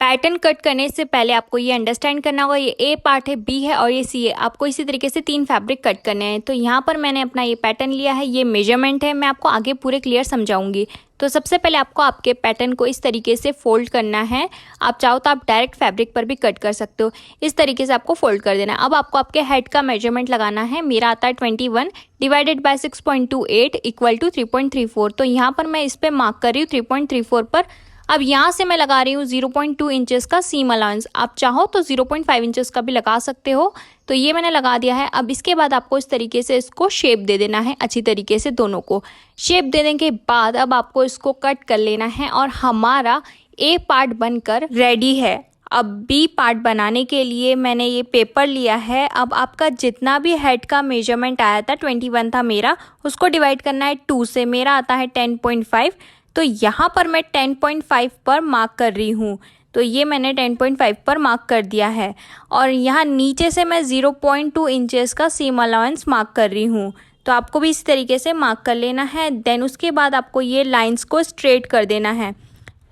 Pattern cut करने से पहले आपको ये अंडरस्टैंड करना होगा, ये ए पार्ट है, बी है और ये सी है। आपको इसी तरीके से 3 फैब्रिक कट करने हैं। तो यहाँ पर मैंने अपना ये पैटर्न लिया है, ये मेजरमेंट है, मैं आपको आगे पूरे क्लियर समझाऊंगी। तो सबसे पहले आपको आपके पैटर्न को इस तरीके से फोल्ड करना है। आप चाहो तो आप डायरेक्ट फैब्रिक पर भी कट कर सकते हो। इस तरीके से आपको फोल्ड कर देना है। अब आपको आपके हेड का मेजरमेंट लगाना है। मेरा आता है 21 डिवाइडेड बाय 6.28 इक्वल टू 3.34। तो यहाँ पर मैं इस पर मार्क कर रही हूँ 3.34 पर। अब यहाँ से मैं लगा रही हूँ 0.2 इंचेस का सीम अलाउंस। आप चाहो तो 0.5 इंचेस का भी लगा सकते हो। तो ये मैंने लगा दिया है। अब इसके बाद आपको इस तरीके से इसको शेप दे देना है, अच्छी तरीके से दोनों को शेप देने के बाद अब आपको इसको कट कर लेना है और हमारा ए पार्ट बनकर रेडी है। अब बी पार्ट बनाने के लिए मैंने ये पेपर लिया है। अब आपका जितना भी हेड का मेजरमेंट आया था 21 था मेरा, उसको डिवाइड करना है 2 से। मेरा आता है 10.5। तो यहाँ पर मैं 10.5 पर मार्क कर रही हूँ। तो ये मैंने 10.5 पर मार्क कर दिया है और यहाँ नीचे से मैं 0.2 इंचेस का सीम अलाउंस मार्क कर रही हूँ। तो आपको भी इस तरीके से मार्क कर लेना है। देन उसके बाद आपको ये लाइंस को स्ट्रेट कर देना है।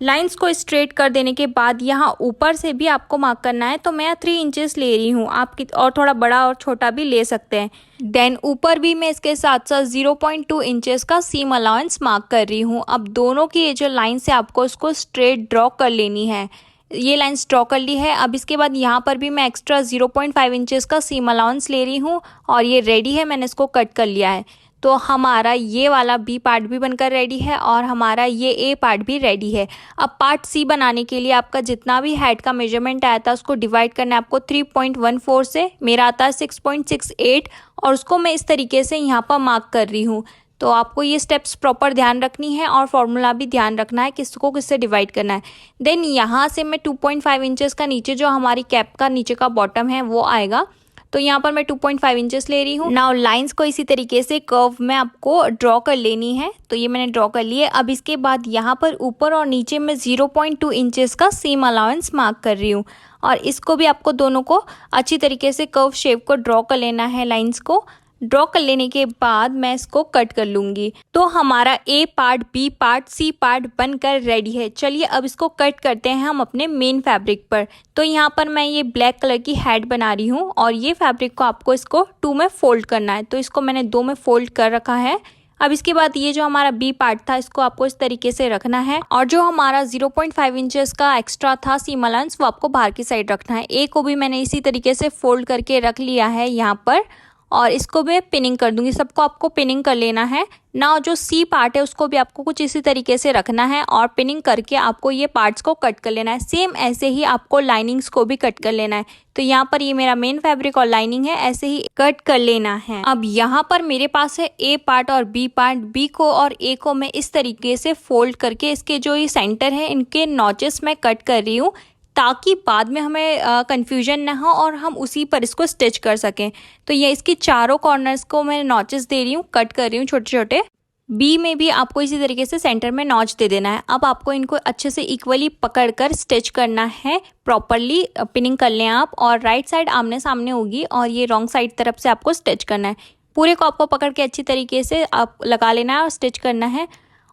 लाइंस को स्ट्रेट कर देने के बाद यहाँ ऊपर से भी आपको मार्क करना है। तो मैं 3 इंचेस ले रही हूँ, आप और थोड़ा बड़ा और छोटा भी ले सकते हैं। देन ऊपर भी मैं इसके साथ साथ 0.2 इंचेस का सीम अलाउंस मार्क कर रही हूँ। अब दोनों की ये जो लाइन से आपको इसको स्ट्रेट ड्रॉ कर लेनी है। ये लाइंस ड्रॉ कर ली है। अब इसके बाद यहाँ पर भी मैं एक्स्ट्रा 0.5 इंचेस का सीम अलाउंस ले रही हूँ और ये रेडी है, मैंने इसको कट कर लिया है। तो हमारा ये वाला बी पार्ट भी बनकर रेडी है और हमारा ये ए पार्ट भी रेडी है। अब पार्ट सी बनाने के लिए आपका जितना भी हेड का मेजरमेंट आया था उसको डिवाइड करना है आपको 3.14 से। मेरा आता है 6.68 और उसको मैं इस तरीके से यहाँ पर मार्क कर रही हूँ। तो आपको ये स्टेप्स प्रॉपर ध्यान रखनी है और फॉर्मूला भी ध्यान रखना है किसको किससे डिवाइड करना है। देन यहाँ से मैं 2.5 इंचेस का नीचे जो हमारी कैप का नीचे का बॉटम है वो आएगा। तो यहाँ पर मैं 2.5 इंचेस ले रही हूँ। नाउ लाइंस को इसी तरीके से कर्व में आपको ड्रॉ कर लेनी है। तो ये मैंने ड्रॉ कर लिए। अब इसके बाद यहाँ पर ऊपर और नीचे में 0.2 इंचेस का सीम अलाउंस मार्क कर रही हूँ और इसको भी आपको दोनों को अच्छी तरीके से कर्व शेप को ड्रॉ कर लेना है। लाइंस को ड्रॉ कर लेने के बाद मैं इसको कट कर लूँगी। तो हमारा A part, B part, C part बनकर रेडी है। चलिए अब इसको कट करते हैं हम अपने मेन फैब्रिक पर। तो यहाँ पर मैं ये ब्लैक कलर की हेड बना रही हूँ और ये फैब्रिक को आपको इसको 2 में फोल्ड करना है। तो इसको मैंने 2 में फोल्ड कर रखा है। अब इसके बाद ये जो हमारा बी पार्ट था इसको आपको इस तरीके से रखना है और जो हमारा 0.5 इंचेस का एक्स्ट्रा था सीम अलाउंस वो आपको बाहर की साइड रखना है। ए को भी मैंने इसी तरीके से फोल्ड करके रख लिया है यहाँ पर और इसको मैं पिनिंग कर दूंगी। सबको आपको पिनिंग कर लेना है ना। जो सी पार्ट है उसको भी आपको कुछ इसी तरीके से रखना है और पिनिंग करके आपको ये पार्ट्स को कट कर लेना है। सेम ऐसे ही आपको लाइनिंग्स को भी कट कर लेना है। तो यहाँ पर ये मेरा मेन फैब्रिक और लाइनिंग है, ऐसे ही कट कर लेना है। अब यहाँ पर मेरे पास है ए पार्ट और बी पार्ट। बी को और ए को मैं इस तरीके से फोल्ड करके इसके जो ये सेंटर है इनके नॉचेस मैं कट कर रही हूँ ताकि बाद में हमें कंफ्यूजन ना हो और हम उसी पर इसको स्टिच कर सकें। तो ये इसकी चारों कॉर्नर्स को मैं नॉचेस दे रही हूँ, कट कर रही हूँ छोटे छोटे। बी में भी आपको इसी तरीके से सेंटर में नॉच दे देना है। अब आपको इनको अच्छे से इक्वली पकड़कर स्टिच करना है, प्रॉपरली पिनिंग कर लें आप। और राइट साइड आमने सामने होगी और ये रॉन्ग साइड तरफ से आपको स्टिच करना है। पूरे को आपको पकड़ के अच्छी तरीके से आप लगा लेना है और स्टिच करना है।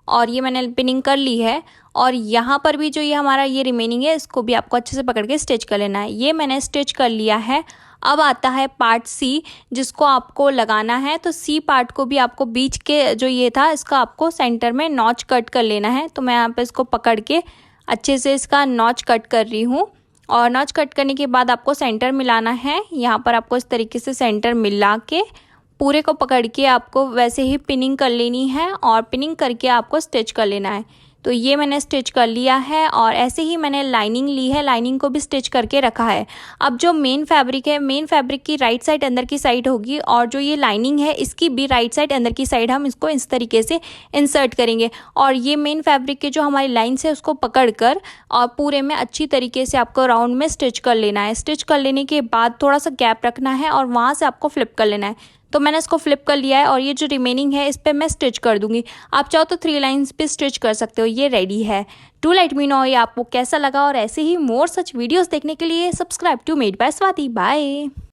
और ये मैंने पिनिंग कर ली है और यहाँ पर भी जो ये हमारा ये रिमेनिंग है इसको भी आपको अच्छे से पकड़ के स्टिच कर लेना है। ये मैंने स्टिच कर लिया है। अब आता है पार्ट सी जिसको आपको लगाना है। तो सी पार्ट को भी आपको बीच के जो ये था इसका आपको सेंटर में नॉच कट कर लेना है। तो मैं यहाँ पे इसको पकड़ के अच्छे से इसका नॉच कट कर रही हूँ और नॉच कट करने के बाद आपको सेंटर मिलाना है। यहाँ पर आपको इस तरीके से सेंटर मिला के पूरे को पकड़ के आपको वैसे ही पिनिंग कर लेनी है और पिनिंग करके आपको स्टिच कर लेना है। तो ये मैंने स्टिच कर लिया है और ऐसे ही मैंने लाइनिंग ली है, लाइनिंग को भी स्टिच करके रखा है। अब जो मेन फैब्रिक है, मेन फैब्रिक की राइट साइड अंदर की साइड होगी और जो ये लाइनिंग है इसकी भी राइट साइड अंदर की साइड हम इसको इस तरीके से इंसर्ट करेंगे और ये मेन फैब्रिक के जो हमारी लाइन्स है उसको पकड़ कर और पूरे में अच्छी तरीके से आपको राउंड में स्टिच कर लेना है। स्टिच कर लेने के बाद थोड़ा सा गैप रखना है और वहाँ से आपको फ्लिप कर लेना है। तो मैंने इसको फ्लिप कर लिया है और ये जो रिमेनिंग है इस पर मैं स्टिच कर दूंगी। आप चाहो तो 3 लाइंस पे स्टिच कर सकते हो। ये रेडी है। डू लेट मी नो ये आपको कैसा लगा और ऐसे ही मोर सच वीडियोस देखने के लिए subscribe to made by Swati. Bye.